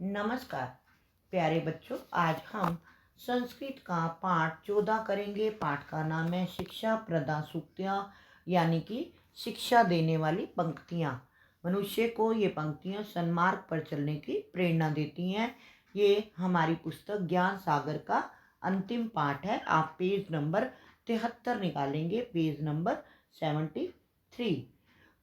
नमस्कार प्यारे बच्चों, आज हम संस्कृत का पाठ 14 करेंगे। पाठ का नाम है शिक्षा प्रदा सूक्तियाँ, यानी कि शिक्षा देने वाली पंक्तियाँ। मनुष्य को ये पंक्तियाँ सन्मार्ग पर चलने की प्रेरणा देती हैं। ये हमारी पुस्तक ज्ञान सागर का अंतिम पाठ है। आप पेज नंबर 73 निकालेंगे, पेज नंबर 73।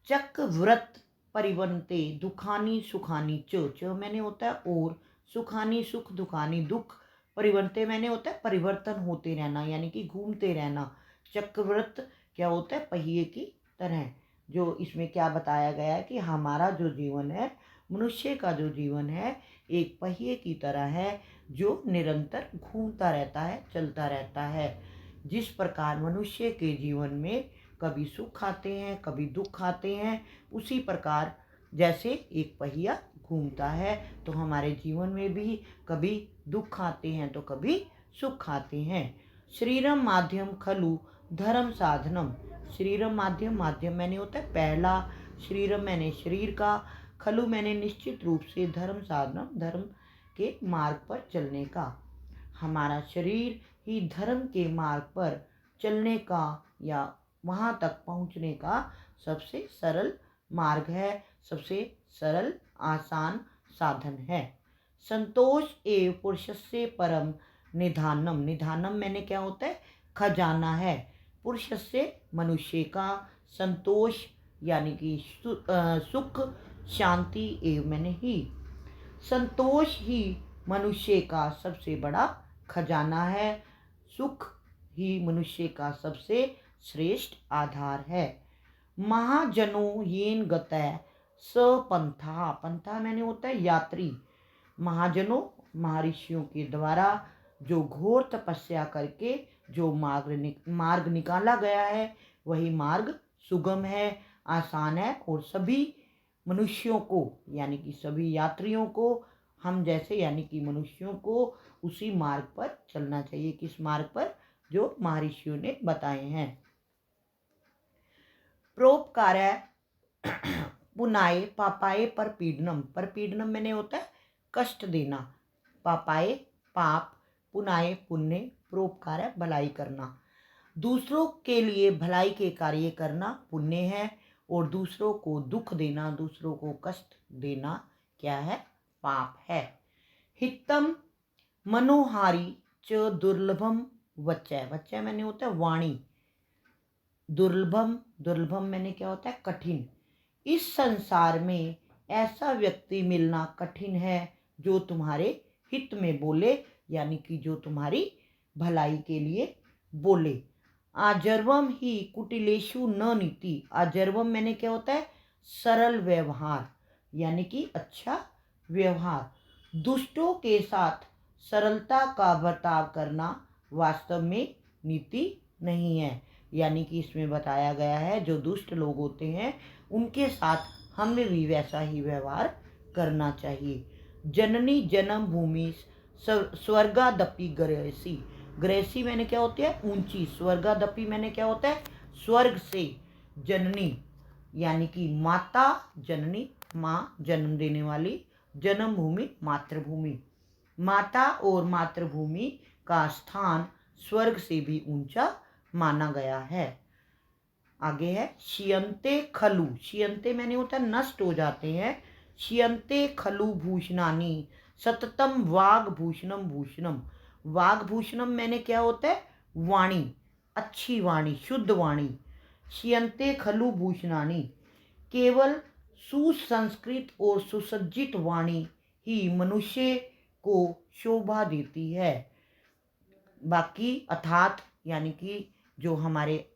चक्रव्रत परिवन्ते दुखानी सुखानी च मैंने होता है और, सुखानी सुख दुखानी दुख, परिवन्ते मैंने होता है परिवर्तन होते रहना, यानी कि घूमते रहना। चक्रव्रत क्या होता है? पहिए की तरह। जो इसमें क्या बताया गया है कि हमारा जो जीवन है, मनुष्य का जो जीवन है, एक पहिए की तरह है जो निरंतर घूमता रहता है, चलता रहता है। जिस प्रकार मनुष्य के जीवन में कभी सुख आते हैं, कभी दुख आते हैं, उसी प्रकार जैसे एक पहिया घूमता है, तो हमारे जीवन में भी कभी दुख आते हैं तो कभी सुख आते हैं। शरीरम माध्यम खलु धर्म साधनम। शरीरम माध्यम, माध्यम मैंने होता है पहला, शरीरम मैंने शरीर का, खलु मैंने निश्चित रूप से, धर्म साधनम धर्म के मार्ग पर चलने का। हमारा शरीर ही धर्म के मार्ग पर चलने का या वहाँ तक पहुँचने का सबसे सरल मार्ग है, सबसे सरल आसान साधन है। संतोष एव पुरुषस्य परम निधानम। निधानम मैंने क्या होता है? खजाना है। पुरुषस्य मनुष्य का, संतोष यानी कि सुख शांति एव मैंने ही, संतोष ही मनुष्य का सबसे बड़ा खजाना है। सुख ही मनुष्य का सबसे श्रेष्ठ आधार है। महाजनो येन गतः स पंथा। पंथा मैंने होता है यात्री। महाजनों महर्षियों के द्वारा जो घोर तपस्या करके जो मार्ग निकाला गया है, वही मार्ग सुगम है, आसान है, और सभी मनुष्यों को यानी कि सभी यात्रियों को, हम जैसे यानी कि मनुष्यों को उसी मार्ग पर चलना चाहिए। किस मार्ग पर? जो महर्षियों ने बताए हैं। प्रोपकार्य पुनाए पापाए पर पीडनम। पर पीडनम मैंने होता है कष्ट देना। पापाए पाप, पुनाए पुण्य, प्रोपकार्य भलाई करना। दूसरों के लिए भलाई के कार्य करना पुण्य है, और दूसरों को दुख देना, दूसरों को कष्ट देना क्या है? पाप है। हितम मनोहारी च दुर्लभम वच्चय। वच्चय मैंने होता है वाणी। दुर्लभम, दुर्लभम मैंने क्या होता है? कठिन। इस संसार में ऐसा व्यक्ति मिलना कठिन है जो तुम्हारे हित में बोले, यानी कि जो तुम्हारी भलाई के लिए बोले। आजर्वम ही कुटिलेशु न नीति। आजर्वम मैंने क्या होता है? सरल व्यवहार, यानी कि अच्छा व्यवहार। दुष्टों के साथ सरलता का बर्ताव करना वास्तव में नीति नहीं है। यानी कि इसमें बताया गया है जो दुष्ट लोग होते हैं उनके साथ हमें भी वैसा ही व्यवहार करना चाहिए। जननी जन्म भूमि स्वर्गादपि ग्रहसी। ग्रहसी मैंने क्या होती है? ऊंची। स्वर्गादपि मैंने क्या होता है? स्वर्ग से। जननी यानी कि माता, जननी माँ, जन्म देने वाली, जन्म भूमि मातृभूमि। माता और मातृभूमि का स्थान स्वर्ग से भी ऊंचा माना गया है। आगे है शियंते खलु। शियंते मैंने होता है नष्ट हो जाते हैं। शियंते खलु भूषणानी सततम वाग भूषणम भूषणम। वाग भूषणम मैंने क्या होता है? वाणी, अच्छी वाणी, शुद्ध वाणी। शियंते खलु भूषणानी, केवल सुसंस्कृत और सुसज्जित वाणी ही मनुष्य को शोभा देती है। बाकी अर्थात यानी कि जो हमारे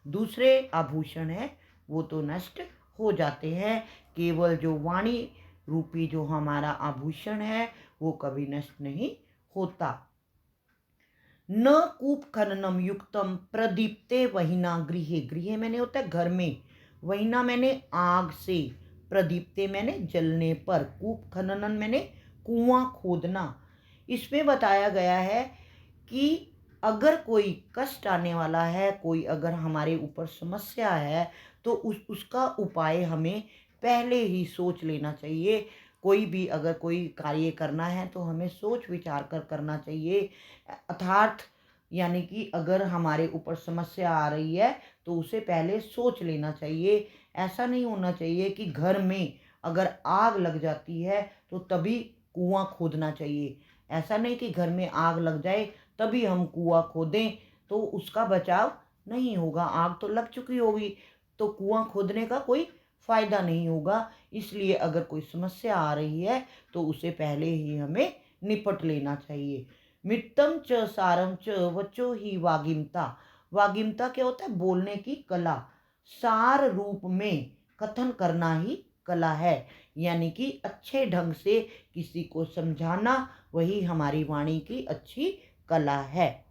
दूसरे आभूषण हैं वो तो नष्ट हो जाते हैं। केवल जो वाणी रूपी जो हमारा आभूषण है वो कभी नष्ट नहीं होता। न कूप खननम युक्तम प्रदीप्ते वहीना गृहे। गृहे मैंने होता है घर में, वहीना मैंने आग से, प्रदीप्ते मैंने जलने पर, कूप खननन मैंने कुआं खोदना। इसमें बताया गया है कि अगर कोई कष्ट आने वाला है, कोई अगर हमारे ऊपर समस्या है, तो उसका उपाय हमें पहले ही सोच लेना चाहिए। कोई भी अगर कोई कार्य करना है तो हमें सोच विचार कर करना चाहिए। अर्थात यानी कि अगर हमारे ऊपर समस्या आ रही है तो उसे पहले सोच लेना चाहिए। ऐसा नहीं होना चाहिए कि घर में अगर आग लग जाती है तो तभी कुआं खोदना चाहिए। ऐसा नहीं कि घर में आग लग जाए तभी हम कुआं खोदें, तो उसका बचाव नहीं होगा, आग तो लग चुकी होगी, तो कुआं खोदने का कोई फ़ायदा नहीं होगा। इसलिए अगर कोई समस्या आ रही है तो उसे पहले ही हमें निपट लेना चाहिए। मित्तम च सारम च वचो ही वागिमता। वागिमता क्या होता है? बोलने की कला। सार रूप में कथन करना ही कला है, यानी कि अच्छे ढंग से किसी को समझाना, वही हमारी वाणी की अच्छी कला है।